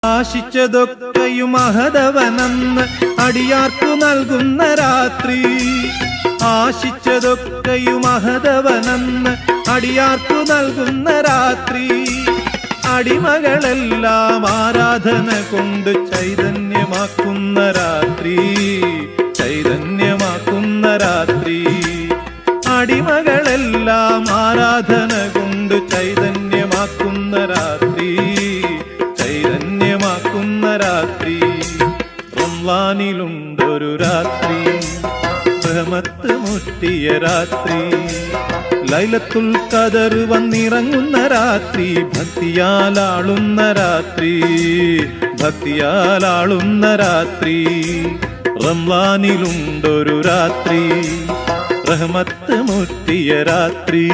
ആശിച്ചതൊക്കെയും മഹദവനെന്ന് അടിയാർക്കു നൽകുന്ന രാത്രി. ആശിച്ചതൊക്കെയും മഹദവനെന്ന് അടിയാർക്കു നൽകുന്ന രാത്രി. അടിമകളെല്ലാം ആരാധന കൊണ്ട് ചൈതന്യമാക്കുന്ന രാത്രി. ചൈതന്യമാക്കുന്ന രാത്രി. അടിമകളെല്ലാം ആരാധന കൊണ്ട് ചൈതന്യമാക്കുന്ന രാത്രി. ചൈതന്യമാക്കുന്ന രാത്രി. റംളാനിലുണ്ടൊരു രാത്രി, റഹ്മത്ത് മുറ്റിയ രാത്രി. ലൈലത്തുൽ ഖദർ വന്നിറങ്ങുന്ന രാത്രി. ഭക്തിയാലാളുന്ന രാത്രി. ഭക്തിയാലാളുന്ന രാത്രി. റംളാനിലുണ്ടൊരു രാത്രി, റഹ്മത്ത് മുറ്റിയ രാത്രി.